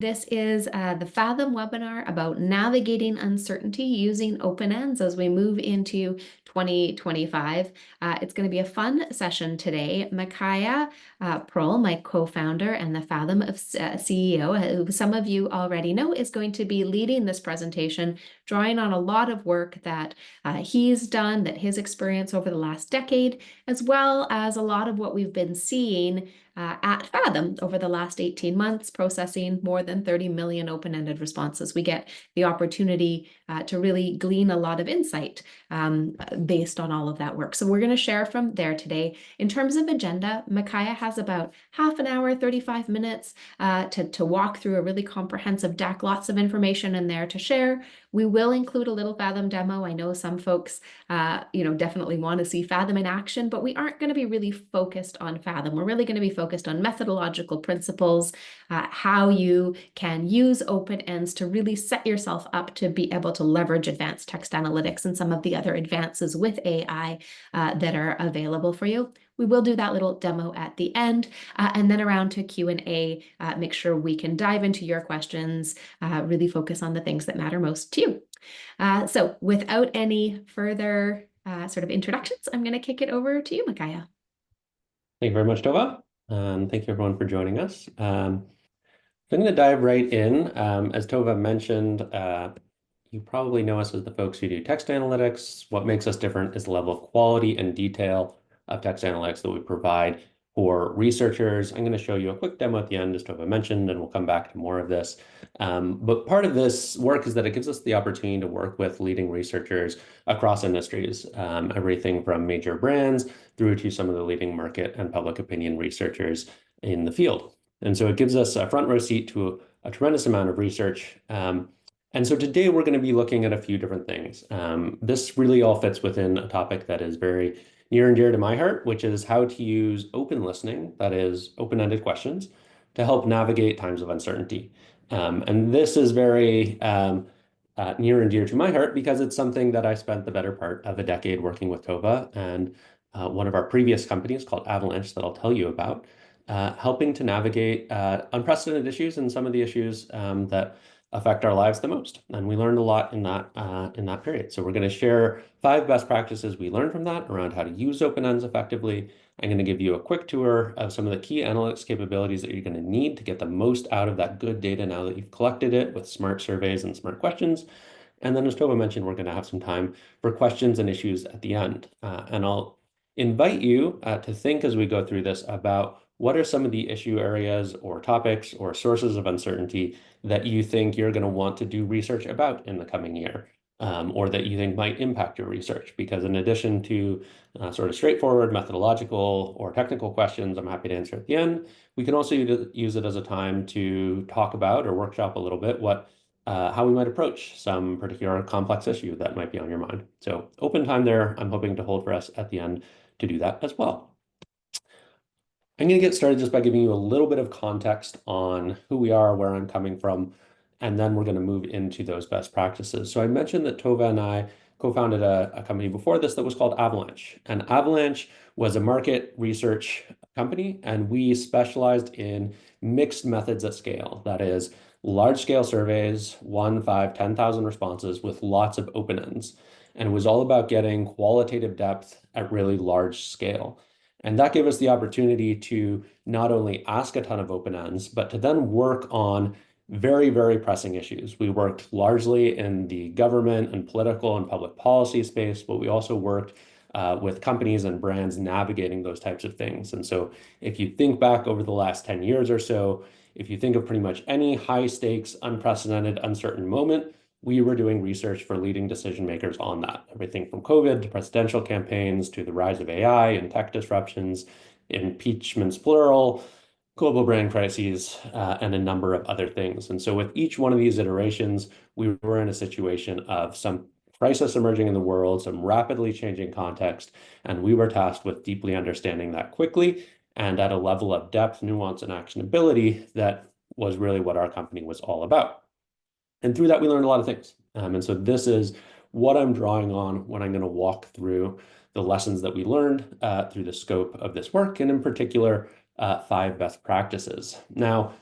This is the Fathom webinar about navigating uncertainty using open ends as we move into 2025. It's going to be a fun session today. Michiah Prull, my co-founder and the Fathom CEO, who some of you already know, is going to be leading this presentation, drawing on a lot of work that he's done, that his experience over the last decade, as well as a lot of what we've been seeing at Fathom over the last 18 months, processing more than 30 million open-ended responses. We get the opportunity to really glean a lot of insight based on all of that work. So we're going to share from there today. In terms of agenda, Michiah has about half an hour, 35 minutes to walk through a really comprehensive deck, lots of information in there to share. We will include a little Fathom demo. I know some folks, definitely want to see Fathom in action, but we aren't going to be really focused on Fathom. We're really going to be focused on methodological principles, how you can use open ends to really set yourself up to be able to leverage advanced text analytics and some of the other advances with AI that are available for you. We will do that little demo at the end, and then around to Q&A, make sure we can dive into your questions, really focus on the things that matter most to you. So without any further sort of introductions, I'm going to kick it over to you, Michiah. Thank you very much, Tova. Thank you everyone for joining us. I'm going to dive right in. As Tova mentioned, you probably know us as the folks who do text analytics. What makes us different is the level of quality and detail of text analytics that we provide for researchers. I'm going to show you a quick demo at the end, as Tova mentioned, and we'll come back to more of this. But part of this work is that it gives us the opportunity to work with leading researchers across industries, everything from major brands through to some of the leading market and public opinion researchers in the field. And so it gives us a front row seat to a tremendous amount of research. And so today we're going to be looking at a few different things. This really all fits within a topic that is very near and dear to my heart, which is how to use open listening, that is open-ended questions, to help navigate times of uncertainty. And this is very near and dear to my heart because it's something that I spent the better part of a decade working with Tova and one of our previous companies called Avalanche that I'll tell you about, helping to navigate unprecedented issues and some of the issues that affect our lives the most. And we learned a lot in that period. So we're going to share 5 best practices we learned from that around how to use open ends effectively. I'm going to give you a quick tour of some of the key analytics capabilities that you're going to need to get the most out of that good data now that you've collected it with smart surveys and smart questions. And then as Tova mentioned, we're going to have some time for questions and issues at the end. And I'll invite you to think as we go through this about what are some of the issue areas or topics or sources of uncertainty that you think you're going to want to do research about in the coming year, or that you think might impact your research. Because in addition to sort of straightforward methodological or technical questions I'm happy to answer at the end, we can also use it as a time to talk about or workshop a little bit how we might approach some particular complex issue that might be on your mind. So open time there, I'm hoping to hold for us at the end to do that as well. I'm going to get started just by giving you a little bit of context on who we are, where I'm coming from, and then we're going to move into those best practices. So I mentioned that Tova and I co-founded a company before this that was called Avalanche. And Avalanche was a market research company, and we specialized in mixed methods at scale. That is, large-scale surveys, 1, 5, 10,000 responses with lots of open ends. And it was all about getting qualitative depth at really large scale. And that gave us the opportunity to not only ask a ton of open ends, but to then work on very, very pressing issues. We worked largely in the government and political and public policy space, but we also worked with companies and brands navigating those types of things. And so if you think back over the last 10 years or so, if you think of pretty much any high stakes, unprecedented, uncertain moment, we were doing research for leading decision makers on that. Everything from COVID to presidential campaigns to the rise of AI and tech disruptions, impeachments plural, global brand crises, and a number of other things. And so with each one of these iterations, we were in a situation of some crisis emerging in the world, some rapidly changing context, and we were tasked with deeply understanding that quickly and at a level of depth, nuance, and actionability that was really what our company was all about. And through that, we learned a lot of things. And so this is what I'm drawing on when I'm going to walk through the lessons that we learned through the scope of this work, and in particular, 5 best practices. Now,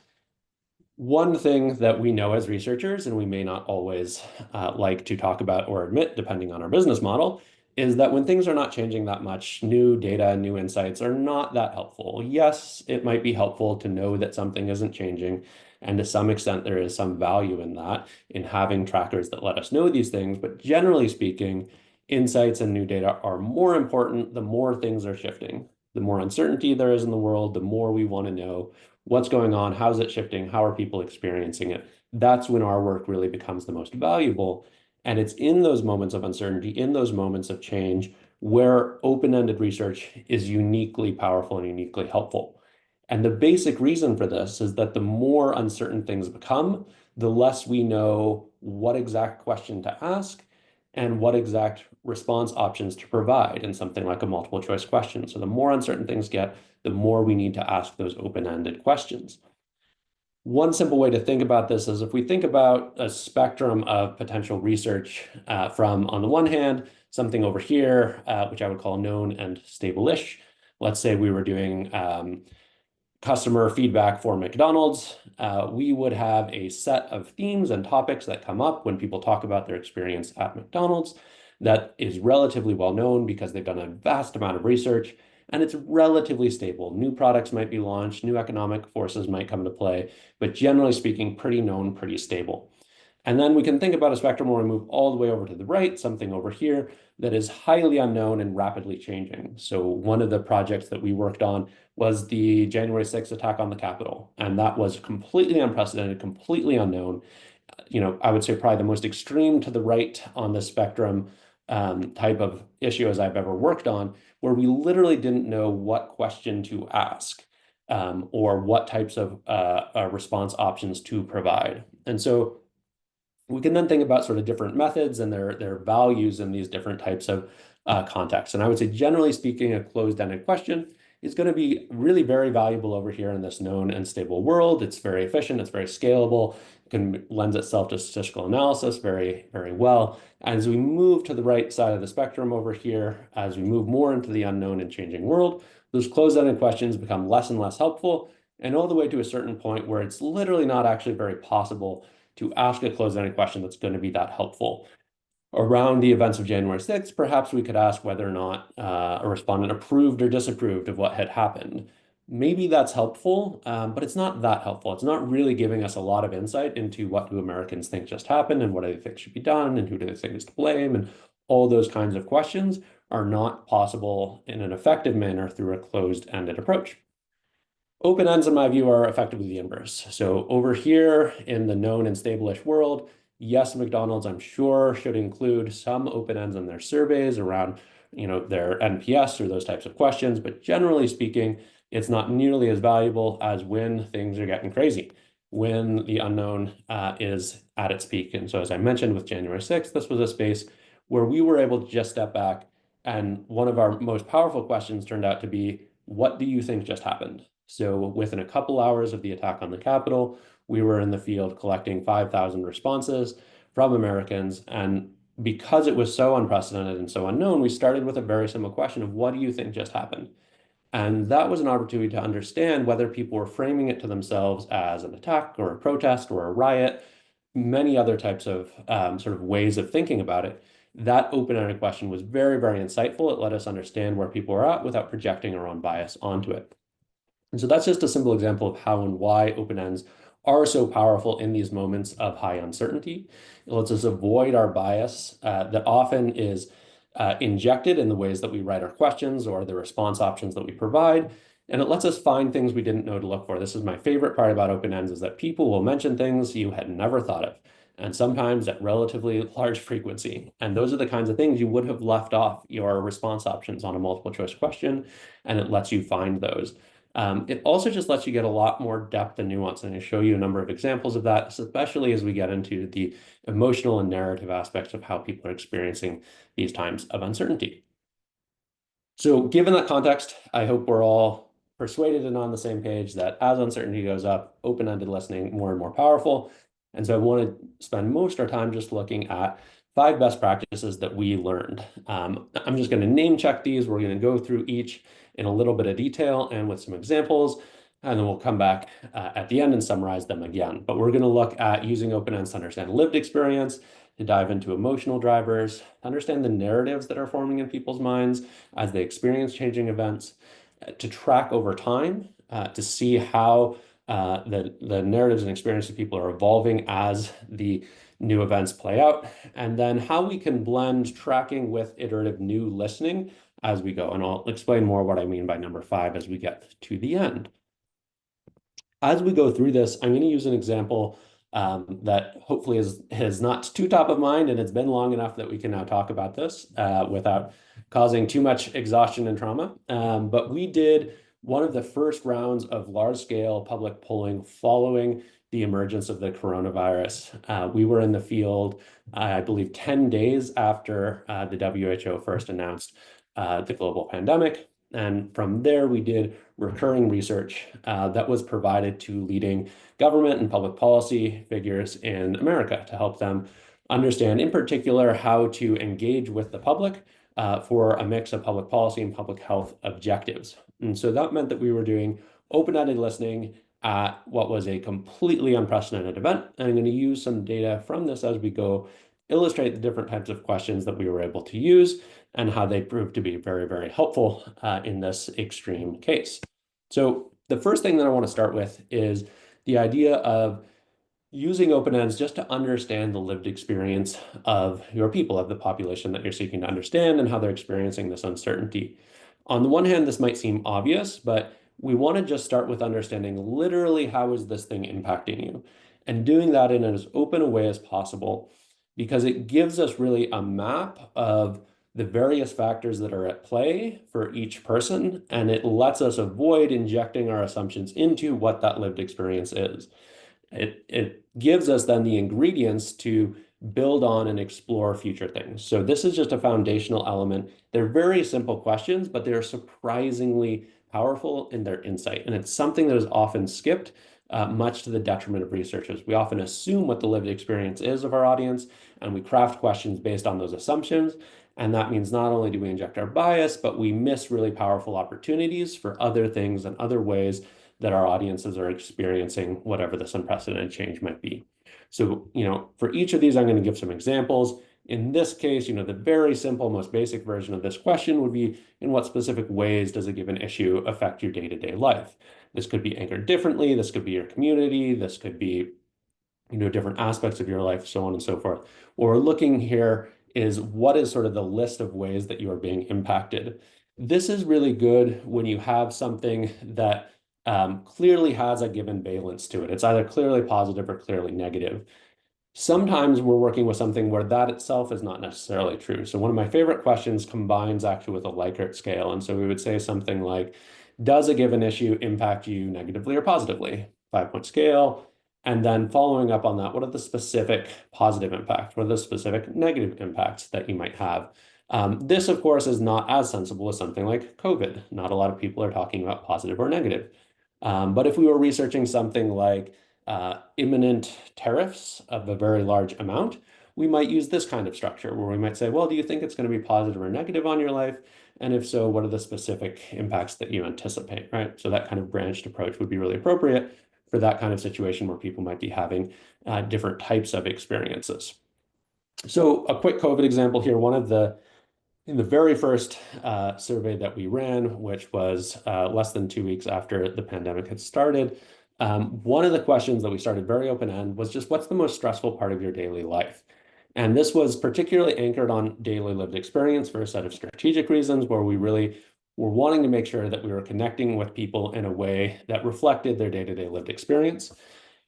One thing that we know as researchers, and we may not always like to talk about or admit, depending on our business model, is that when things are not changing that much, new data, new insights are not that helpful. Yes, it might be helpful to know that something isn't changing, and to some extent, there is some value in that, in having trackers that let us know these things. But generally speaking, insights and new data are more important the more things are shifting. The more uncertainty there is in the world, the more we want to know what's going on, how's it shifting, how are people experiencing it. That's when our work really becomes the most valuable. And it's in those moments of uncertainty, in those moments of change, where open-ended research is uniquely powerful and uniquely helpful. And the basic reason for this is that the more uncertain things become, the less we know what exact question to ask and what exact response options to provide in something like a multiple choice question. So the more uncertain things get, the more we need to ask those open-ended questions. One simple way to think about this is if we think about a spectrum of potential research from, on the one hand, something over here, which I would call known and stable-ish. Let's say we were doing customer feedback for McDonald's, we would have a set of themes and topics that come up when people talk about their experience at McDonald's that is relatively well known because they've done a vast amount of research and it's relatively stable. New products might be launched, new economic forces might come into play, but generally speaking, pretty known, pretty stable. And then we can think about a spectrum where we move all the way over to the right, something over here that is highly unknown and rapidly changing. So one of the projects that we worked on was the January 6th attack on the Capitol. And that was completely unprecedented, completely unknown. I would say probably the most extreme to the right on the spectrum type of issue as I've ever worked on, where we literally didn't know what question to ask or what types of response options to provide. And so we can then think about sort of different methods and their values in these different types of contexts. And I would say, generally speaking, a closed-ended question is going to be really very valuable over here in this known and stable world. It's very efficient. It's very scalable. It can lend itself to statistical analysis very, very well. As we move to the right side of the spectrum over here, as we move more into the unknown and changing world, those closed-ended questions become less and less helpful, and all the way to a certain point where it's literally not actually very possible to ask a closed-ended question that's going to be that helpful. Around the events of January 6th, perhaps we could ask whether or not a respondent approved or disapproved of what had happened. Maybe that's helpful, but it's not that helpful. It's not really giving us a lot of insight into what do Americans think just happened and what do they think should be done and who do they think is to blame, and all those kinds of questions are not possible in an effective manner through a closed-ended approach. Open ends, in my view, are effectively the inverse. So over here in the known and stable-ish world, yes, McDonald's, I'm sure, should include some open ends in their surveys around, their NPS or those types of questions. But generally speaking, it's not nearly as valuable as when things are getting crazy, when the unknown is at its peak. And so, as I mentioned with January 6th, this was a space where we were able to just step back. And one of our most powerful questions turned out to be, what do you think just happened? So within a couple hours of the attack on the Capitol, we were in the field collecting 5,000 responses from Americans. And because it was so unprecedented and so unknown, we started with a very simple question of what do you think just happened? And that was an opportunity to understand whether people were framing it to themselves as an attack or a protest or a riot, many other types of sort of ways of thinking about it. That open-ended question was very, very insightful. It let us understand where people were at without projecting our own bias onto it. And so that's just a simple example of how and why open ends are so powerful in these moments of high uncertainty. It lets us avoid our bias that often is injected in the ways that we write our questions or the response options that we provide. And it lets us find things we didn't know to look for. This is my favorite part about open ends, is that people will mention things you had never thought of, and sometimes at relatively large frequency. And those are the kinds of things you would have left off your response options on a multiple choice question, and it lets you find those. It also just lets you get a lot more depth and nuance, and I show you a number of examples of that, especially as we get into the emotional and narrative aspects of how people are experiencing these times of uncertainty. So given that context, I hope we're all persuaded and on the same page that as uncertainty goes up, open-ended listening more and more powerful. And so I want to spend most of our time just looking at 5 best practices that we learned. I'm just going to name check these. We're going to go through each in a little bit of detail and with some examples. and then we'll come back at the end and summarize them again. But we're going to look at using open ends to understand lived experience, to dive into emotional drivers, understand the narratives that are forming in people's minds as they experience changing events, to track over time, to see how the narratives and experiences of people are evolving as the new events play out, and then how we can blend tracking with iterative new listening as we go. And I'll explain more what I mean by number 5 as we get to the end. As we go through this, I'm going to use an example that hopefully is not too top of mind, and it's been long enough that we can now talk about this without causing too much exhaustion and trauma. But we did one of the first rounds of large-scale public polling following the emergence of the coronavirus. We were in the field, I believe, 10 days after the WHO first announced the global pandemic. And from there, we did recurring research that was provided to leading government and public policy figures in America to help them understand, in particular, how to engage with the public for a mix of public policy and public health objectives. And so that meant that we were doing open-ended listening at what was a completely unprecedented event. And I'm going to use some data from this as we go, illustrate the different types of questions that we were able to use and how they proved to be very, very helpful in this extreme case. So the first thing that I want to start with is the idea of using open ends just to understand the lived experience of your people, of the population that you're seeking to understand and how they're experiencing this uncertainty. On the one hand, this might seem obvious, but we want to just start with understanding literally how is this thing impacting you, and doing that in as open a way as possible, because it gives us really a map of the various factors that are at play for each person, and it lets us avoid injecting our assumptions into what that lived experience is. It gives us then the ingredients to build on and explore future things. So this is just a foundational element. They're very simple questions, but they're surprisingly powerful in their insight. And it's something that is often skipped, much to the detriment of researchers. We often assume what the lived experience is of our audience, and we craft questions based on those assumptions. And that means not only do we inject our bias, but we miss really powerful opportunities for other things and other ways that our audiences are experiencing whatever this unprecedented change might be. So, for each of these, I'm going to give some examples. In this case, the very simple, most basic version of this question would be, in what specific ways does a given issue affect your day-to-day life? This could be anchored differently. This could be your community. This could be, different aspects of your life, so on and so forth. What we're looking here is what is sort of the list of ways that you are being impacted. This is really good when you have something that clearly has a given valence to it. It's either clearly positive or clearly negative. Sometimes we're working with something where that itself is not necessarily true. So one of my favorite questions combines actually with a Likert scale. And so we would say something like, does a given issue impact you negatively or positively? 5-point scale. And then following up on that, what are the specific positive impacts? What are the specific negative impacts that you might have? This, of course, is not as sensible as something like COVID. Not a lot of people are talking about positive or negative. But if we were researching something like imminent tariffs of a very large amount, we might use this kind of structure where we might say, well, do you think it's going to be positive or negative on your life? And if so, what are the specific impacts that you anticipate, right? So that kind of branched approach would be really appropriate for that kind of situation where people might be having different types of experiences. So a quick COVID example here, in the very first survey that we ran, which was less than 2 weeks after the pandemic had started, one of the questions that we started very open-end was just, what's the most stressful part of your daily life? And this was particularly anchored on daily lived experience for a set of strategic reasons, where we really were wanting to make sure that we were connecting with people in a way that reflected their day-to-day lived experience.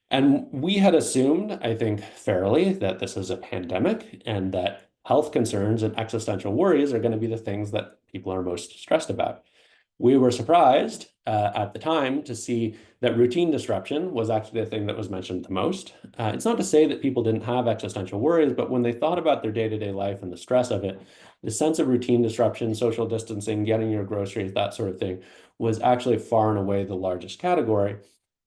And we had assumed, I think fairly, that this is a pandemic and that health concerns and existential worries are going to be the things that people are most stressed about. We were surprised at the time to see that routine disruption was actually the thing that was mentioned the most. It's not to say that people didn't have existential worries, but when they thought about their day-to-day life and the stress of it, the sense of routine disruption, social distancing, getting your groceries, that sort of thing, was actually far and away the largest category.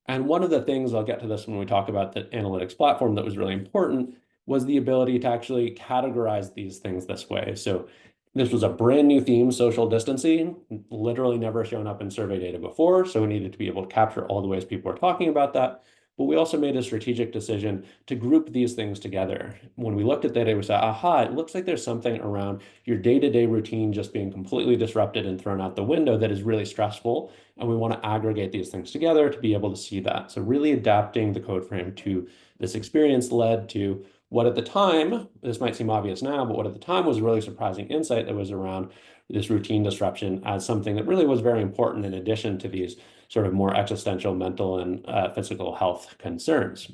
And one of the things, I'll get to this when we talk about the analytics platform, that was really important was the ability to actually categorize these things this way. So This was a brand new theme, social distancing, literally never shown up in survey data before. So we needed to be able to capture all the ways people are talking about that. But we also made a strategic decision to group these things together. When we looked at data, we said, aha, it looks like there's something around your day-to-day routine just being completely disrupted and thrown out the window that is really stressful. And we want to aggregate these things together to be able to see that. So really adapting the code frame to this experience led to what at the time, this might seem obvious now, but what at the time was a really surprising insight that was around this routine disruption as something that really was very important in addition to these sort of more existential mental and physical health concerns.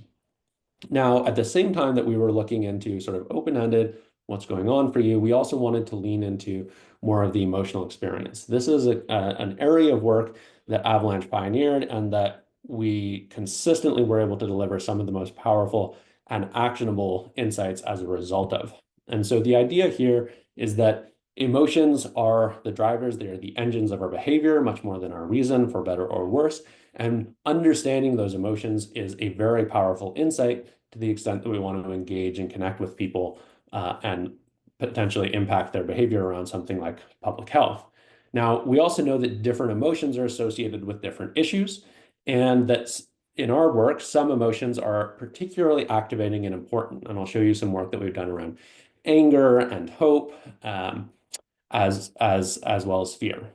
Now, at the same time that we were looking into sort of open-ended, what's going on for you, we also wanted to lean into more of the emotional experience. This is an area of work that Avalanche pioneered and that we consistently were able to deliver some of the most powerful and actionable insights as a result of. And so the idea here is that emotions are the drivers, they are the engines of our behavior, much more than our reason, for better or worse. And understanding those emotions is a very powerful insight to the extent that we want to engage and connect with people and potentially impact their behavior around something like public health. Now, we also know that different emotions are associated with different issues, and that in our work, some emotions are particularly activating and important. And I'll show you some work that we've done around anger and hope, as well as fear.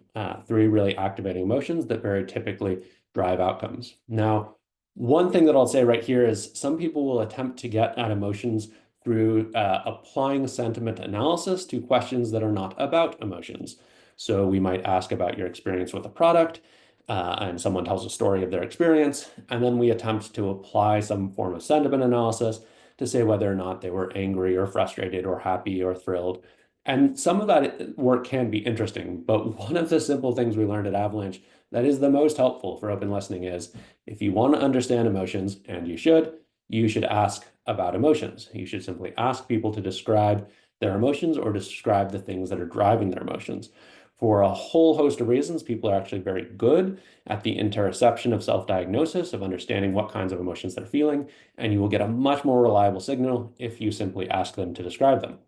Three really activating emotions that very typically drive outcomes. Now, one thing that I'll say right here is some people will attempt to get at emotions through applying sentiment analysis to questions that are not about emotions. So we might ask about your experience with a product, and someone tells a story of their experience, and then we attempt to apply some form of sentiment analysis to say whether or not they were angry or frustrated or happy or thrilled. And some of that work can be interesting, but one of the simple things we learned at Avalanche that is the most helpful for open listening is if you want to understand emotions, and you should ask about emotions. You should simply ask people to describe their emotions or describe the things that are driving their emotions. For a whole host of reasons, people are actually very good at the interception of self-diagnosis, of understanding what kinds of emotions they're feeling, and you will get a much more reliable signal if you simply ask them to describe them.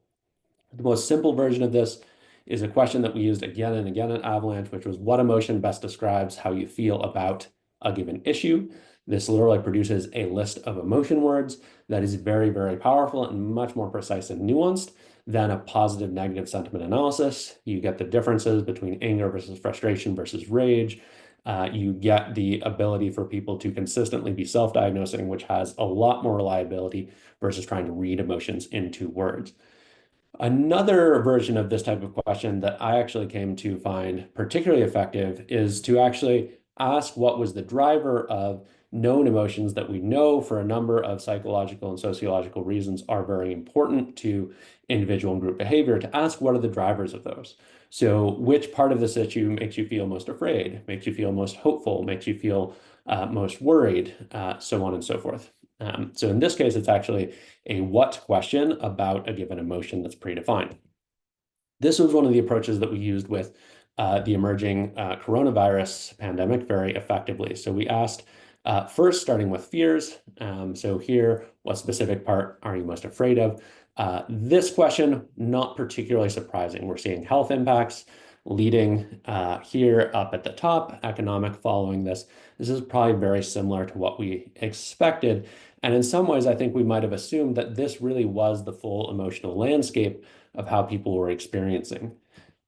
The most simple version of this is a question that we used again and again at Avalanche, which was what emotion best describes how you feel about a given issue. This literally produces a list of emotion words that is very, very powerful and much more precise and nuanced than a positive negative sentiment analysis. You get the differences between anger versus frustration versus rage. You get the ability for people to consistently be self-diagnosing, which has a lot more reliability versus trying to read emotions into words. Another version of this type of question that I actually came to find particularly effective is to actually ask what was the driver of known emotions that we know for a number of psychological and sociological reasons are very important to individual and group behavior, to ask what are the drivers of those. So which part of this issue makes you feel most afraid, makes you feel most hopeful, makes you feel most worried, so on and so forth. So in this case, it's actually a what question about a given emotion that's predefined. This was one of the approaches that we used with the emerging coronavirus pandemic very effectively. So we asked first, starting with fears. So here, what specific part are you most afraid of? This question, not particularly surprising. We're seeing health impacts leading here up at the top, economic following this. This is probably very similar to what we expected. And in some ways, I think we might have assumed that this really was the full emotional landscape of how people were experiencing.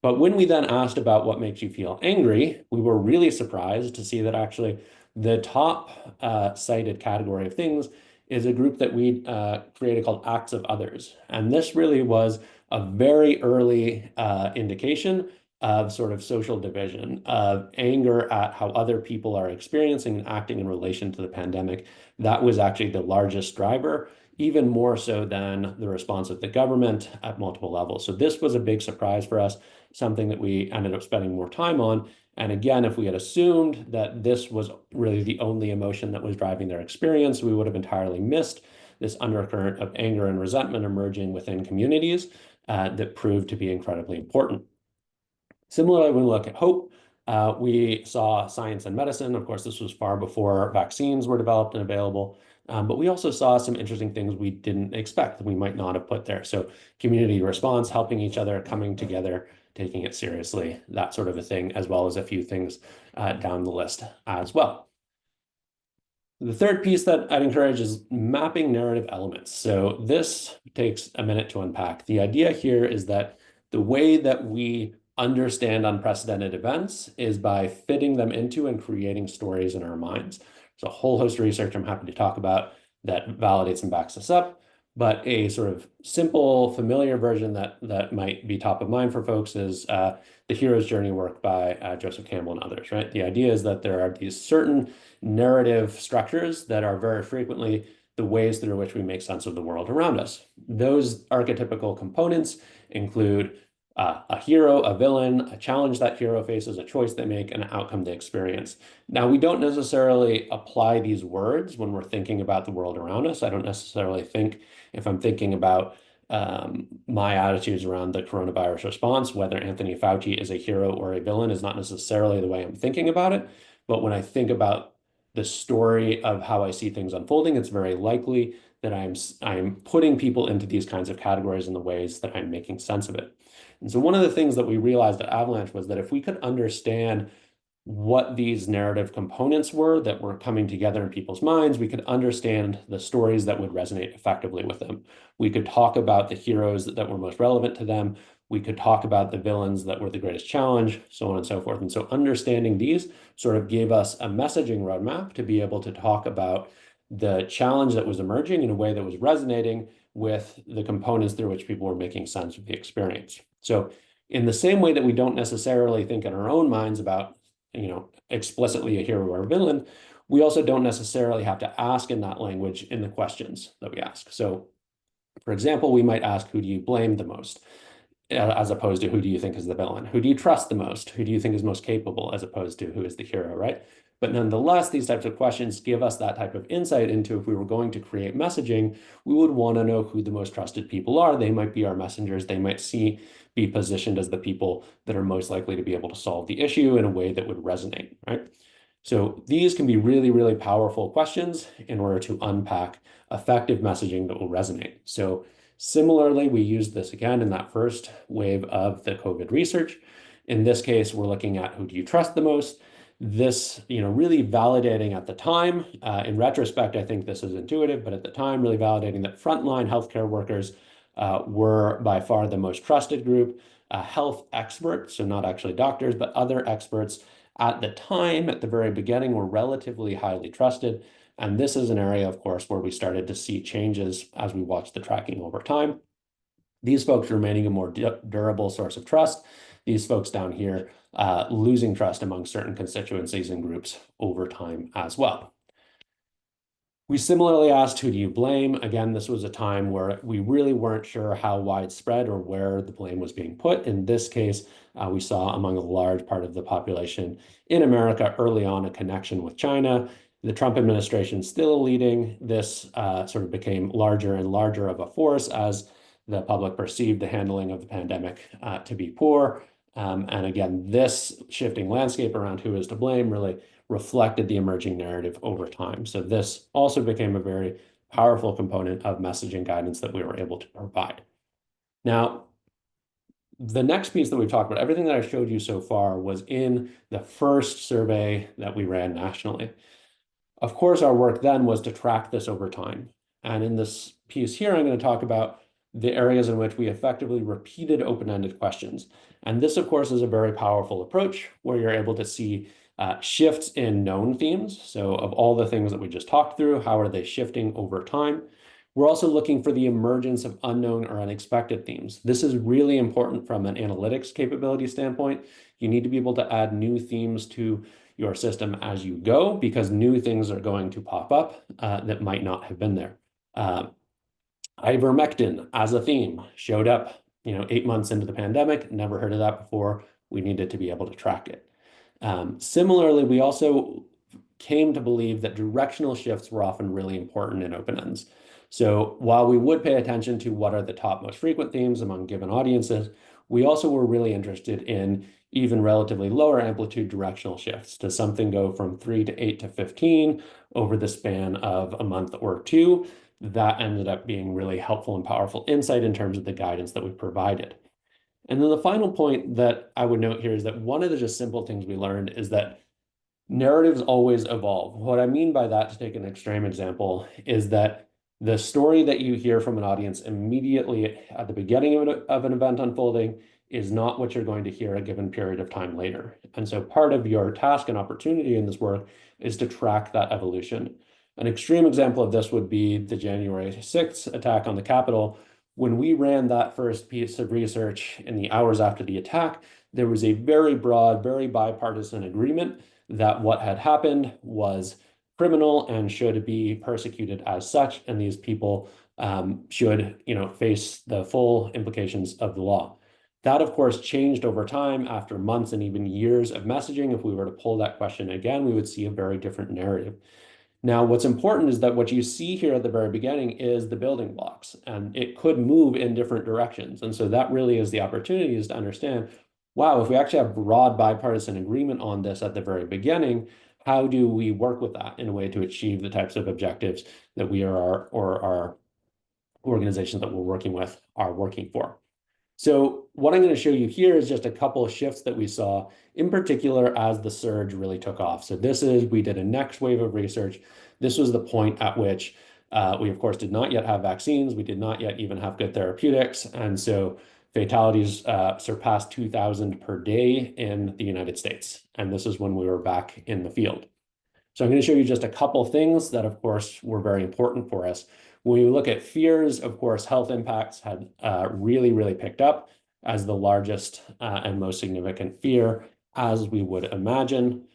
But when we then asked about what makes you feel angry, we were really surprised to see that actually the top cited category of things is a group that we created called acts of others. And this really was a very early indication of sort of social division, of anger at how other people are experiencing and acting in relation to the pandemic. That was actually the largest driver, even more so than the response of the government at multiple levels. So this was a big surprise for us, something that we ended up spending more time on. And again, if we had assumed that this was really the only emotion that was driving their experience, we would have entirely missed this undercurrent of anger and resentment emerging within communities that proved to be incredibly important. Similarly, when we look at hope, we saw science and medicine. Of course, this was far before vaccines were developed and available. But we also saw some interesting things we didn't expect that we might not have put there. So community response, helping each other, coming together taking it seriously, that sort of a thing, as well as a few things down the list as well. The third piece that I'd encourage is mapping narrative elements. So this takes a minute to unpack. The idea here is that the way that we understand unprecedented events is by fitting them into and creating stories in our minds. There's a whole host of research I'm happy to talk about that validates and backs this up. But a sort of simple, familiar version that might be top of mind for folks is the hero's journey work by Joseph Campbell and others, right? The idea is that there are these certain narrative structures that are very frequently the ways through which we make sense of the world around us. Those archetypical components include a hero, a villain, a challenge that hero faces, a choice they make, and an outcome they experience. Now, we don't necessarily apply these words when we're thinking about the world around us. I don't necessarily think, if I'm thinking about my attitudes around the coronavirus response, whether Anthony Fauci is a hero or a villain is not necessarily the way I'm thinking about it. But when I think about the story of how I see things unfolding, it's very likely that I'm putting people into these kinds of categories in the ways that I'm making sense of it. And so one of the things that we realized at Avalanche was that if we could understand what these narrative components were that were coming together in people's minds, we could understand the stories that would resonate effectively with them. We could talk about the heroes that were most relevant to them. We could talk about the villains that were the greatest challenge, so on and so forth. And so understanding these sort of gave us a messaging roadmap to be able to talk about the challenge that was emerging in a way that was resonating with the components through which people were making sense of the experience. So in the same way that we don't necessarily think in our own minds about, explicitly a hero or a villain, we also don't necessarily have to ask in that language in the questions that we ask. So, for example, we might ask, who do you blame the most? As opposed to who do you think is the villain? Who do you trust the most? Who do you think is most capable, as opposed to who is the hero, right? But nonetheless, these types of questions give us that type of insight into if we were going to create messaging, we would want to know who the most trusted people are. They might be our messengers. They might be positioned as the people that are most likely to be able to solve the issue in a way that would resonate, right? So these can be really, really powerful questions in order to unpack effective messaging that will resonate. So similarly, we used this again in that first wave of the COVID research. In this case, we're looking at who do you trust the most? This, really validating at the time. In retrospect, I think this is intuitive, but at the time, really validating that frontline healthcare workers were by far the most trusted group. Health experts, so not actually doctors, but other experts at the time, at the very beginning, were relatively highly trusted. And this is an area, of course, where we started to see changes as we watched the tracking over time. These folks remaining a more durable source of trust. These folks down here losing trust among certain constituencies and groups over time as well. We similarly asked, who do you blame? Again, this was a time where we really weren't sure how widespread or where the blame was being put. In this case, we saw among a large part of the population in America early on a connection with China. The Trump administration still leading. This sort of became larger and larger of a force as the public perceived the handling of the pandemic to be poor. And again, this shifting landscape around who is to blame really reflected the emerging narrative over time. So this also became a very powerful component of messaging guidance that we were able to provide. Now, the next piece that we've talked about, everything that I showed you so far was in the first survey that we ran nationally. Of course, our work then was to track this over time. And in this piece here, I'm going to talk about the areas in which we effectively repeated open-ended questions. And this, of course, is a very powerful approach where you're able to see shifts in known themes. So of all the things that we just talked through, how are they shifting over time? We're also looking for the emergence of unknown or unexpected themes. This is really important from an analytics capability standpoint. You need to be able to add new themes to your system as you go because new things are going to pop up that might not have been there. Ivermectin as a theme showed up, 8 months into the pandemic, never heard of that before. We needed to be able to track it. Similarly, we also came to believe that directional shifts were often really important in open ends. So while we would pay attention to what are the top most frequent themes among given audiences, we also were really interested in even relatively lower amplitude directional shifts. Does something go from 3 to 8 to 15 over the span of a month or two? That ended up being really helpful and powerful insight in terms of the guidance that we provided. And then the final point that I would note here is that one of the just simple things we learned is that narratives always evolve. What I mean by that, to take an extreme example, is that the story that you hear from an audience immediately at the beginning of an event unfolding is not what you're going to hear a given period of time later. And so part of your task and opportunity in this work is to track that evolution. An extreme example of this would be the January 6th attack on the Capitol. When we ran that first piece of research in the hours after the attack, there was a very broad, very bipartisan agreement that what had happened was criminal and should be persecuted as such, and these people should, face the full implications of the law. That, of course, changed over time after months and even years of messaging. If we were to pull that question again, we would see a very different narrative. Now, what's important is that what you see here at the very beginning is the building blocks, and it could move in different directions. And so that really is the opportunity, is to understand, wow, if we actually have broad bipartisan agreement on this at the very beginning, how do we work with that in a way to achieve the types of objectives that we are, or our organizations that we're working with are working for? So what I'm going to show you here is just a couple of shifts that we saw, in particular as the surge really took off. So we did a next wave of research. This was the point at which we, of course, did not yet have vaccines. We did not yet even have good therapeutics. And so fatalities surpassed 2,000 per day in the United States. And this is when we were back in the field. So I'm going to show you just a couple things that, of course, were very important for us. When we look at fears, of course, health impacts had really, really picked up as the largest and most significant fear, as we would imagine.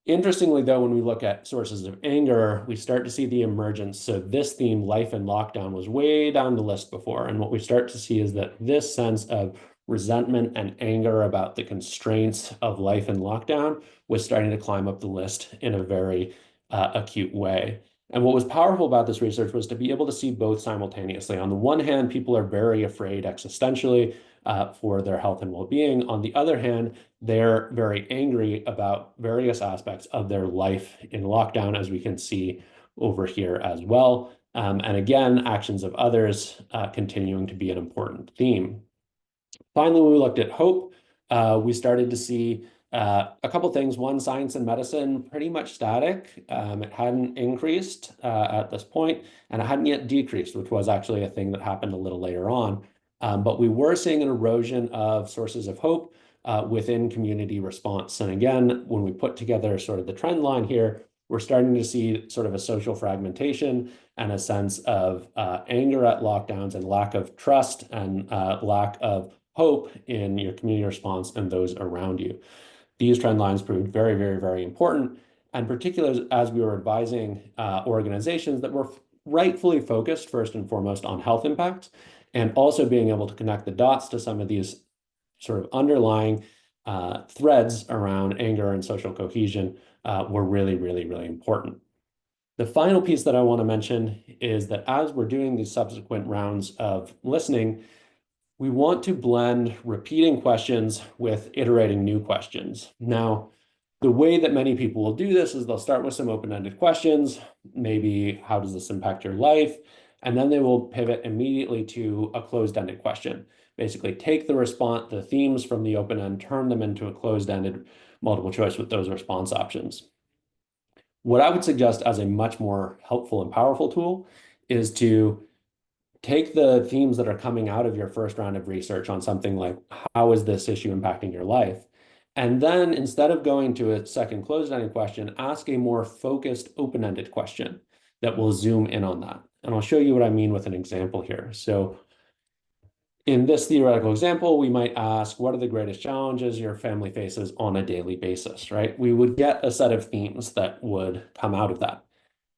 Interestingly, though, when we look at sources of anger, we start to see the emergence. So this theme, life in lockdown, was way down the list before. And what we start to see is that this sense of resentment and anger about the constraints of life in lockdown was starting to climb up the list in a very acute way. And what was powerful about this research was to be able to see both simultaneously. On the one hand, people are very afraid existentially for their health and well-being. On the other hand, they're very angry about various aspects of their life in lockdown, as we can see over here as well. And again, actions of others continuing to be an important theme. Finally, when we looked at hope, we started to see a couple things. One, science and medicine, pretty much static. It hadn't increased at this point, and it hadn't yet decreased, which was actually a thing that happened a little later on. But we were seeing an erosion of sources of hope within community response. And again, when we put together sort of the trend line here, we're starting to see sort of a social fragmentation and a sense of anger at lockdowns and lack of trust and lack of hope in your community response and those around you. These trend lines proved very, very, very important, and particularly as we were advising organizations that were rightfully focused first and foremost on health impacts, and also being able to connect the dots to some of these sort of underlying threads around anger and social cohesion were really, really, really important. The final piece that I want to mention is that as we're doing these subsequent rounds of listening, we want to blend repeating questions with iterating new questions. Now, the way that many people will do this is they'll start with some open-ended questions, maybe how does this impact your life? And then they will pivot immediately to a closed-ended question. Basically take the themes from the open end, turn them into a closed-ended multiple choice with those response options. What I would suggest as a much more helpful and powerful tool is to take the themes that are coming out of your first round of research on something like, how is this issue impacting your life? And then instead of going to a second closed-ended question, ask a more focused open-ended question that will zoom in on that. And I'll show you what I mean with an example here. So in this theoretical example, we might ask, what are the greatest challenges your family faces on a daily basis, right? We would get a set of themes that would come out of that.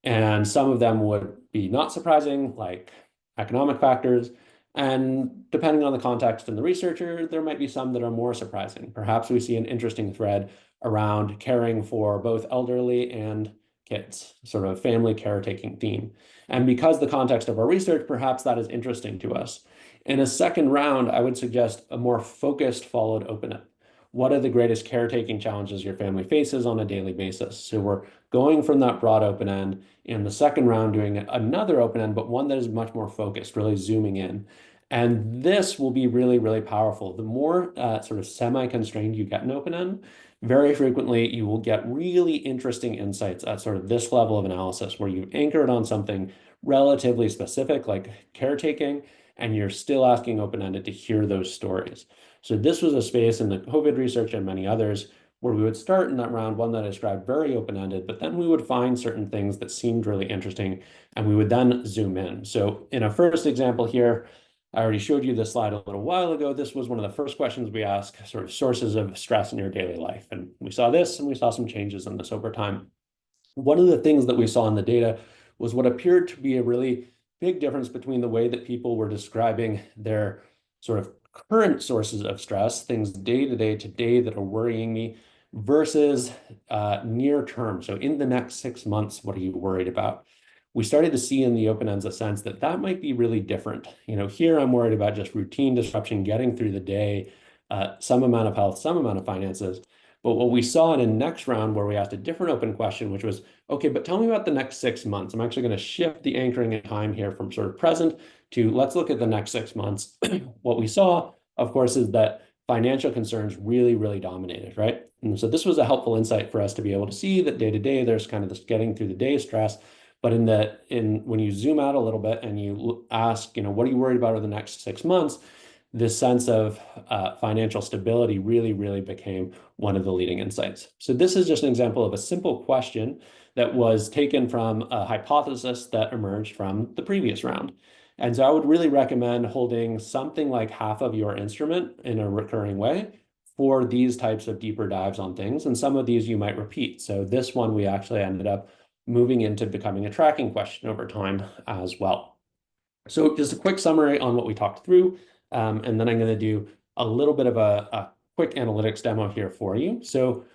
And some of them would be not surprising, like economic factors. And depending on the context and the researcher, there might be some that are more surprising. Perhaps we see an interesting thread around caring for both elderly and kids, sort of a family caretaking theme. And because the context of our research, perhaps that is interesting to us. In a second round, I would suggest a more focused followed open-end. What are the greatest caretaking challenges your family faces on a daily basis? So we're going from that broad open end in the second round, doing another open end, but one that is much more focused, really zooming in. And this will be really, really powerful. The more sort of semi-constrained you get in open-end, very frequently you will get really interesting insights at sort of this level of analysis where you anchor it on something relatively specific, like caretaking, and you're still asking open-ended to hear those stories. So this was a space in the COVID research and many others where we would start in that round one that I described very open-ended, but then we would find certain things that seemed really interesting, and we would then zoom in. So in a first example here, I already showed you this slide a little while ago. This was one of the first questions we asked, sort of sources of stress in your daily life. And we saw this, and we saw some changes in this over time. One of the things that we saw in the data was what appeared to be a really big difference between the way that people were describing their sort of current sources of stress, things day to day today that are worrying me, versus near term. So in the next 6 months, what are you worried about? We started to see in the open ends a sense that that might be really different. Here I'm worried about just routine disruption, getting through the day, some amount of health, some amount of finances. But what we saw in a next round where we asked a different open question, which was, okay, but tell me about the next 6 months. I'm actually going to shift the anchoring in time here from sort of present to let's look at the next 6 months. What we saw, of course, is that financial concerns really, really dominated, right? And so this was a helpful insight for us to be able to see that day to day, there's kind of this getting through the day stress. But when you zoom out a little bit and you ask, what are you worried about over the next 6 months? This sense of financial stability really, really became one of the leading insights. So this is just an example of a simple question that was taken from a hypothesis that emerged from the previous round. And so I would really recommend holding something like half of your instrument in a recurring way for these types of deeper dives on things. And some of these you might repeat. So this one, we actually ended up moving into becoming a tracking question over time as well. So just a quick summary on what we talked through, and then I'm going to do a little bit of a quick analytics demo here for you. So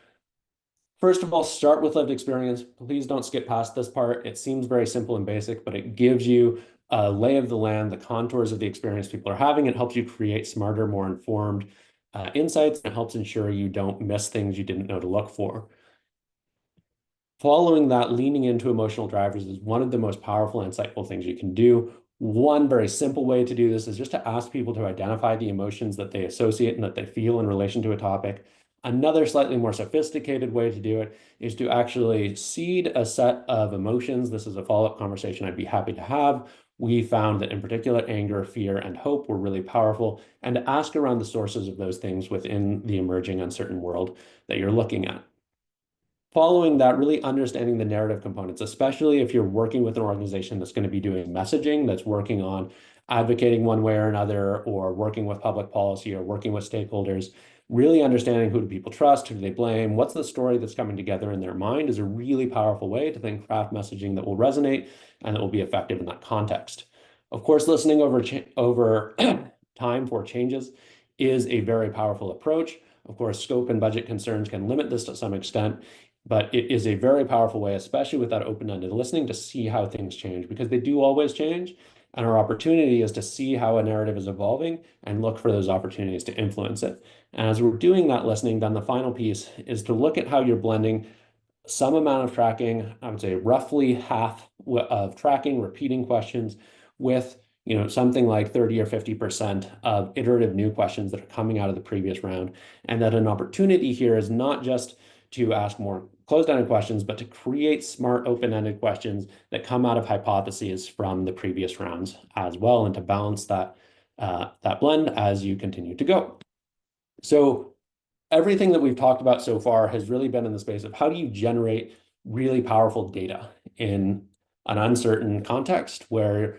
first of all, start with lived experience. Please don't skip past this part. It seems very simple and basic, but it gives you a lay of the land, the contours of the experience people are having. It helps you create smarter, more informed insights, and it helps ensure you don't miss things you didn't know to look for. Following that, leaning into emotional drivers is one of the most powerful, insightful things you can do. One very simple way to do this is just to ask people to identify the emotions that they associate and that they feel in relation to a topic. Another slightly more sophisticated way to do it is to actually seed a set of emotions. This is a follow-up conversation I'd be happy to have. We found that in particular, anger, fear, and hope were really powerful, and to ask around the sources of those things within the emerging uncertain world that you're looking at. Following that, really understanding the narrative components, especially if you're working with an organization that's going to be doing messaging, that's working on advocating one way or another, or working with public policy, or working with stakeholders, really understanding who do people trust, who do they blame, what's the story that's coming together in their mind is a really powerful way to then craft messaging that will resonate and that will be effective in that context. Of course, listening over time for changes is a very powerful approach. Of course, scope and budget concerns can limit this to some extent, but it is a very powerful way, especially with that open-ended listening, to see how things change, because they do always change. And our opportunity is to see how a narrative is evolving and look for those opportunities to influence it. And as we're doing that listening, then the final piece is to look at how you're blending some amount of tracking, I would say roughly half of tracking, repeating questions with something like 30 or 50% of iterative new questions that are coming out of the previous round. And that an opportunity here is not just to ask more closed-ended questions, but to create smart open-ended questions that come out of hypotheses from the previous rounds as well, and to balance that blend as you continue to go. So everything that we've talked about so far has really been in the space of how do you generate really powerful data in an uncertain context where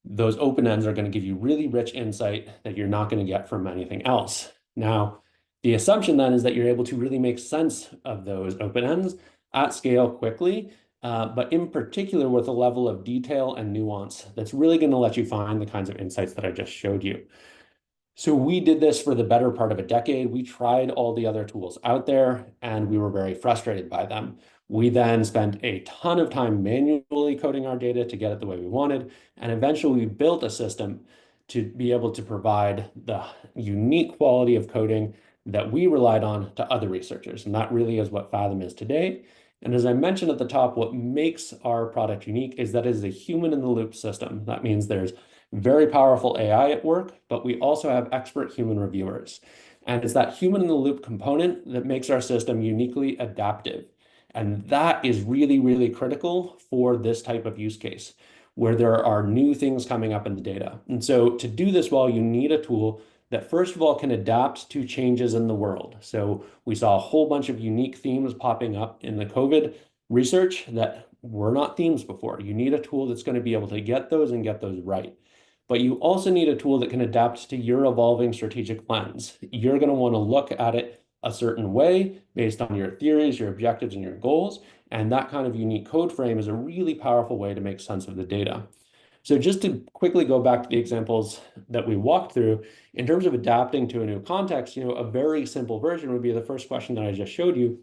those open ends are going to give you really rich insight that you're not going to get from anything else. Now, the assumption then is that you're able to really make sense of those open ends at scale quickly, but in particular with a level of detail and nuance that's really going to let you find the kinds of insights that I just showed you. So we did this for the better part of a decade. We tried all the other tools out there, and we were very frustrated by them. We then spent a ton of time manually coding our data to get it the way we wanted, and eventually we built a system to be able to provide the unique quality of coding that we relied on to other researchers. And that really is what Fathom is today. And as I mentioned at the top, what makes our product unique is that it is a human in the loop system. That means there's very powerful AI at work, but we also have expert human reviewers. And it's that human in the loop component that makes our system uniquely adaptive. And that is really, really critical for this type of use case where there are new things coming up in the data. And so to do this well, you need a tool that first of all can adapt to changes in the world. So we saw a whole bunch of unique themes popping up in the COVID research that were not themes before. You need a tool that's going to be able to get those and get those right. But you also need a tool that can adapt to your evolving strategic lens. You're going to want to look at it a certain way based on your theories, your objectives, and your goals. And that kind of unique code frame is a really powerful way to make sense of the data. So just to quickly go back to the examples that we walked through, in terms of adapting to a new context, a very simple version would be the first question that I just showed you,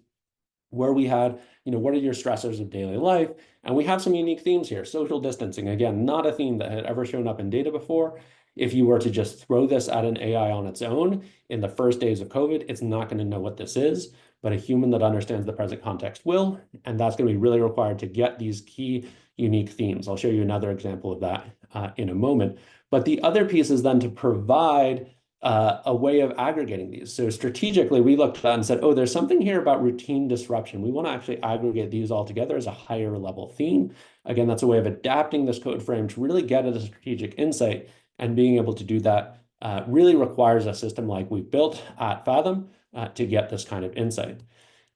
where we had, what are your stressors of daily life? And we have some unique themes here. Social distancing, again, not a theme that had ever shown up in data before. If you were to just throw this at an AI on its own in the first days of COVID, it's not going to know what this is, but a human that understands the present context will, and that's going to be really required to get these key unique themes. I'll show you another example of that in a moment. But the other piece is then to provide a way of aggregating these. So strategically, we looked at that and said, oh, there's something here about routine disruption. We want to actually aggregate these all together as a higher level theme. Again, that's a way of adapting this code frame to really get at a strategic insight, and being able to do that really requires a system like we've built at Fathom to get this kind of insight.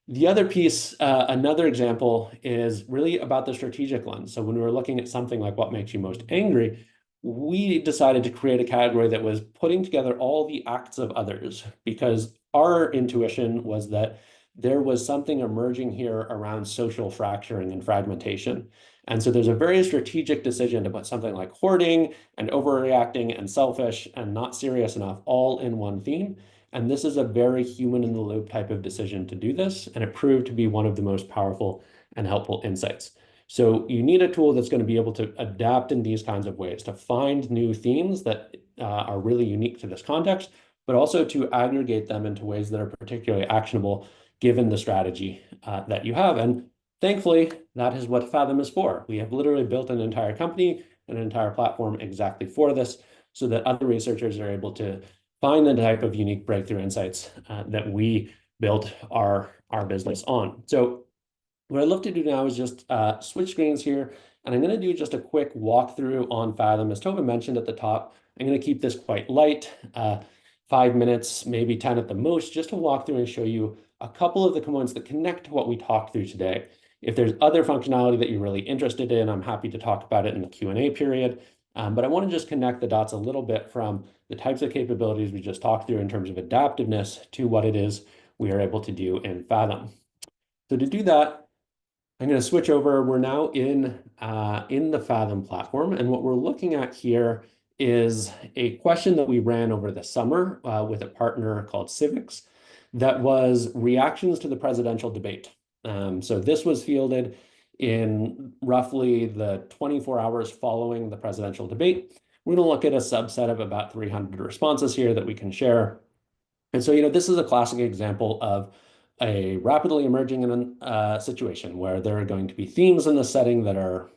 The other piece, another example, is really about the strategic lens. So when we were looking at something like what makes you most angry, we decided to create a category that was putting together all the acts of others, because our intuition was that there was something emerging here around social fracturing and fragmentation. And so there's a very strategic decision to put something like hoarding and overreacting and selfish and not serious enough all in one theme. And this is a very human in the loop type of decision to do this. And it proved to be one of the most powerful and helpful insights. So you need a tool that's going to be able to adapt in these kinds of ways to find new themes that are really unique to this context, but also to aggregate them into ways that are particularly actionable given the strategy that you have. And thankfully, that is what Fathom is for. We have literally built an entire company, an entire platform exactly for this, so that other researchers are able to find the type of unique breakthrough insights that we built our business on. So what I'd love to do now is just switch screens here, and I'm going to do just a quick walkthrough on Fathom. As Tova mentioned at the top, I'm going to keep this quite light, 5 minutes, maybe 10 at the most, just to walk through and show you a couple of the components that connect to what we talked through today. If there's other functionality that you're really interested in, I'm happy to talk about it in the Q&A period. But I want to just connect the dots a little bit from the types of capabilities we just talked through in terms of adaptiveness to what it is we are able to do in Fathom. So to do that, I'm going to switch over. We're now in the Fathom platform, and what we're looking at here is a question that we ran over the summer with a partner called Civics that was reactions to the presidential debate. So this was fielded in roughly the 24 hours following the presidential debate. We're going to look at a subset of about 300 responses here that we can share. And so, this is a classic example of a rapidly emerging situation where there are going to be themes in the setting that are,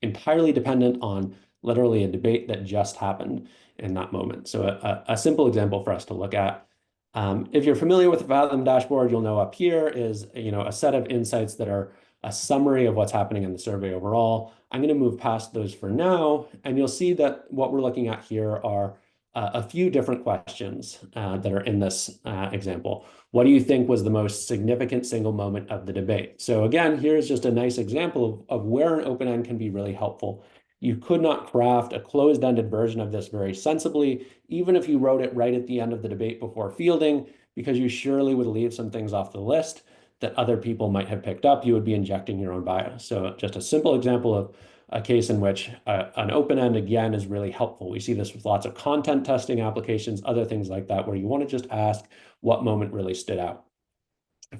entirely dependent on literally a debate that just happened in that moment. So a simple example for us to look at. If you're familiar with the Fathom dashboard, you'll know up here is, a set of insights that are a summary of what's happening in the survey overall. I'm going to move past those for now, and you'll see that what we're looking at here are a few different questions that are in this example. What do you think was the most significant single moment of the debate? So again, here's just a nice example of where an open end can be really helpful. You could not craft a closed-ended version of this very sensibly, even if you wrote it right at the end of the debate before fielding, because you surely would leave some things off the list that other people might have picked up. You would be injecting your own bias. So just a simple example of a case in which an open end, again, is really helpful. We see this with lots of content testing applications, other things like that, where you want to just ask what moment really stood out.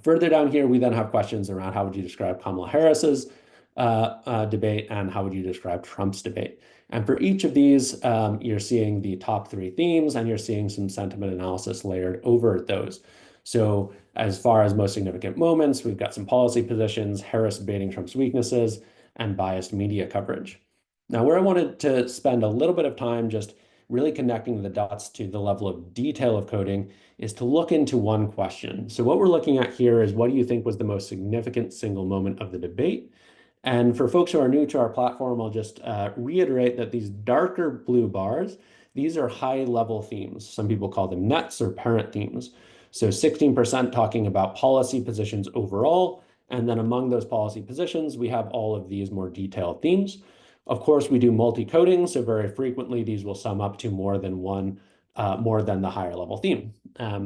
Further down here, we then have questions around how would you describe Kamala Harris's debate and how would you describe Trump's debate. And for each of these, you're seeing the top 3 themes, and you're seeing some sentiment analysis layered over those. So as far as most significant moments, we've got some policy positions, Harris debating Trump's weaknesses, and biased media coverage. Now, where I wanted to spend a little bit of time just really connecting the dots to the level of detail of coding is to look into one question. So what we're looking at here is, what do you think was the most significant single moment of the debate? And for folks who are new to our platform, I'll just reiterate that these darker blue bars, these are high-level themes. Some people call them nets or parent themes. So 16% talking about policy positions overall, and then among those policy positions, we have all of these more detailed themes. Of course, we do multi-coding, so very frequently these will sum up to more than one, more than the higher level theme.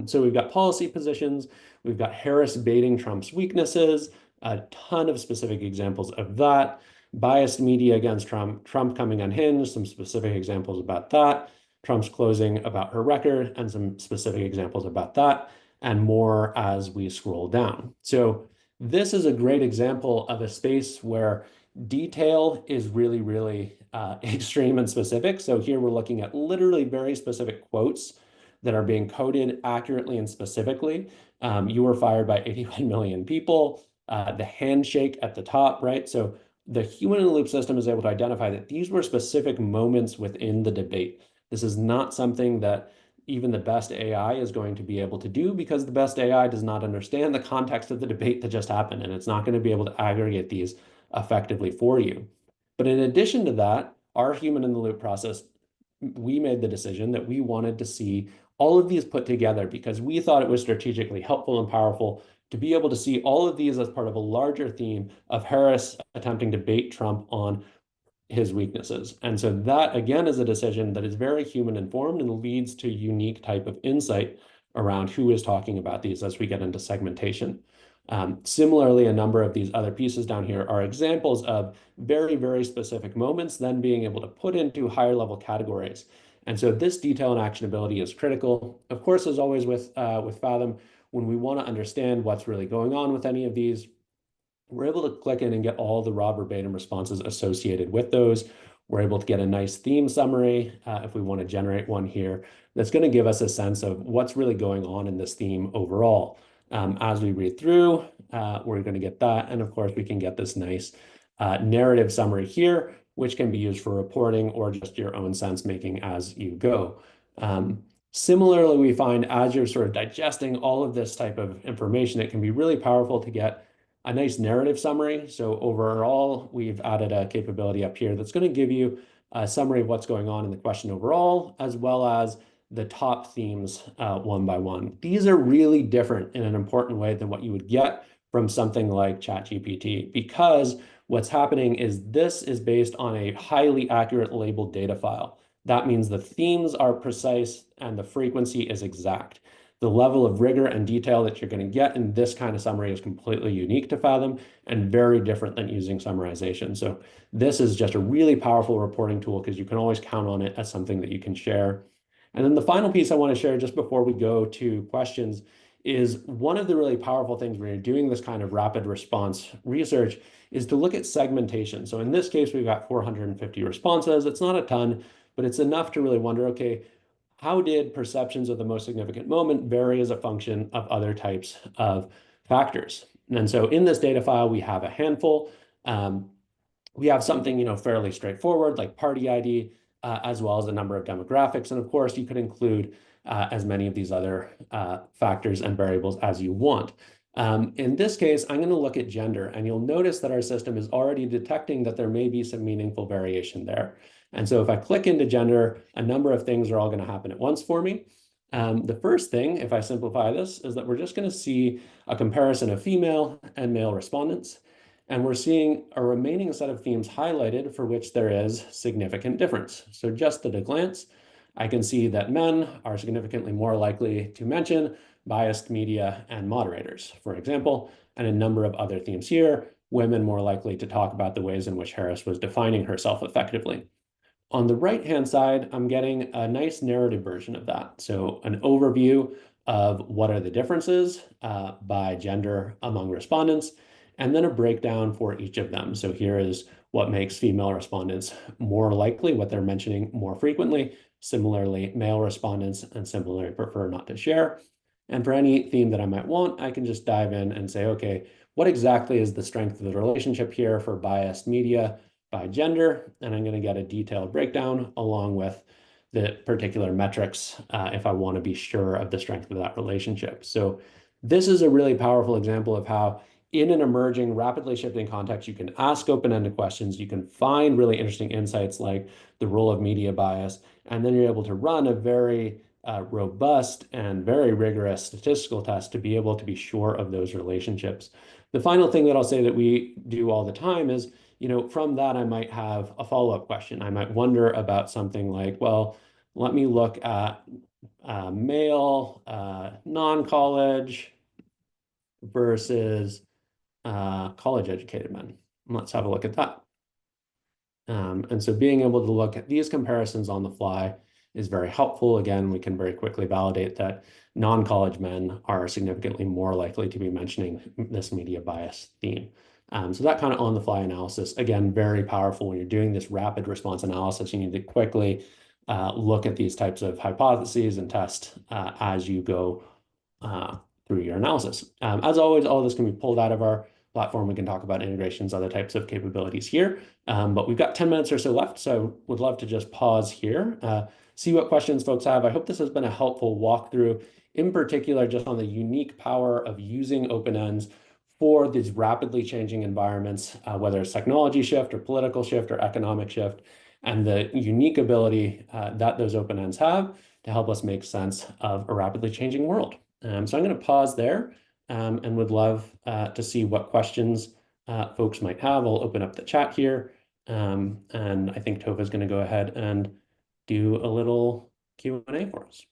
So we've got policy positions, we've got Harris baiting Trump's weaknesses, a ton of specific examples of that. Biased media against Trump, Trump coming unhinged, some specific examples about that. Trump's closing about her record, and some specific examples about that, and more as we scroll down. So this is a great example of a space where detail is really, really extreme and specific. So here we're looking at literally very specific quotes that are being coded accurately and specifically. You were fired by 81 million people. The handshake at the top, right? So the human in the loop system is able to identify that these were specific moments within the debate. This is not something that even the best AI is going to be able to do, because the best AI does not understand the context of the debate that just happened, and it's not going to be able to aggregate these effectively for you. But in addition to that, our human in the loop process, we made the decision that we wanted to see all of these put together because we thought it was strategically helpful and powerful to be able to see all of these as part of a larger theme of Harris attempting to bait Trump on his weaknesses. And so that, again, is a decision that is very human informed and leads to unique type of insight around who is talking about these as we get into segmentation. Similarly, a number of these other pieces down here are examples of very, very specific moments, then being able to put into higher level categories. And so this detail and actionability is critical. Of course, as always with Fathom, when we want to understand what's really going on with any of these, we're able to click in and get all the raw verbatim responses associated with those. We're able to get a nice theme summary if we want to generate one here that's going to give us a sense of what's really going on in this theme overall. As we read through, we're going to get that. And of course, we can get this nice narrative summary here, which can be used for reporting or just your own sense making as you go. Similarly, we find as you're sort of digesting all of this type of information, it can be really powerful to get a nice narrative summary. So overall, we've added a capability up here that's going to give you a summary of what's going on in the question overall, as well as the top themes one by one. These are really different in an important way than what you would get from something like ChatGPT, because what's happening is this is based on a highly accurate labeled data file. That means the themes are precise and the frequency is exact. The level of rigor and detail that you're going to get in this kind of summary is completely unique to Fathom and very different than using summarization. So this is just a really powerful reporting tool because you can always count on it as something that you can share. And then the final piece I want to share just before we go to questions is one of the really powerful things when you're doing this kind of rapid response research is to look at segmentation. So in this case, we've got 450 responses. It's not a ton, but it's enough to really wonder, okay, how did perceptions of the most significant moment vary as a function of other types of factors? And so in this data file, we have a handful. We have something, fairly straightforward like party ID, as well as a number of demographics. And of course, you could include as many of these other factors and variables as you want. In this case, I'm going to look at gender, and you'll notice that our system is already detecting that there may be some meaningful variation there. And so if I click into gender, a number of things are all going to happen at once for me. The first thing, if I simplify this, is that we're just going to see a comparison of female and male respondents. And we're seeing a remaining set of themes highlighted for which there is significant difference. So just at a glance, I can see that men are significantly more likely to mention biased media and moderators, for example, and a number of other themes here, women more likely to talk about the ways in which Harris was defining herself effectively. On the right-hand side, I'm getting a nice narrative version of that. So an overview of what are the differences by gender among respondents, and then a breakdown for each of them. So here is what makes female respondents more likely, what they're mentioning more frequently. Similarly, male respondents and similarly prefer not to share. And for any theme that I might want, I can just dive in and say, okay, what exactly is the strength of the relationship here for biased media, by gender, and I'm going to get a detailed breakdown along with the particular metrics if I want to be sure of the strength of that relationship. So this is a really powerful example of how in an emerging, rapidly shifting context, you can ask open-ended questions, you can find really interesting insights like the role of media bias, and then you're able to run a very robust and very rigorous statistical test to be able to be sure of those relationships. The final thing that I'll say that we do all the time is, from that, I might have a follow-up question. I might wonder about something like, well, let me look at male, non-college versus college-educated men. Let's have a look at that. And so being able to look at these comparisons on the fly is very helpful. Again, we can very quickly validate that non-college men are significantly more likely to be mentioning this media bias theme. So that kind of on-the-fly analysis, again, very powerful when you're doing this rapid response analysis. You need to quickly look at these types of hypotheses and test as you go through your analysis. As always, all of this can be pulled out of our platform. We can talk about integrations, other types of capabilities here. But we've got 10 minutes or so left, so would love to just pause here, see what questions folks have. I hope this has been a helpful walkthrough, in particular, just on the unique power of using open ends for these rapidly changing environments, whether it's technology shift or political shift or economic shift, and the unique ability that those open ends have to help us make sense of a rapidly changing world. So I'm going to pause there and would love to see what questions folks might have. I'll open up the chat here. And I think Tova is going to go ahead and do a little Q&A for us.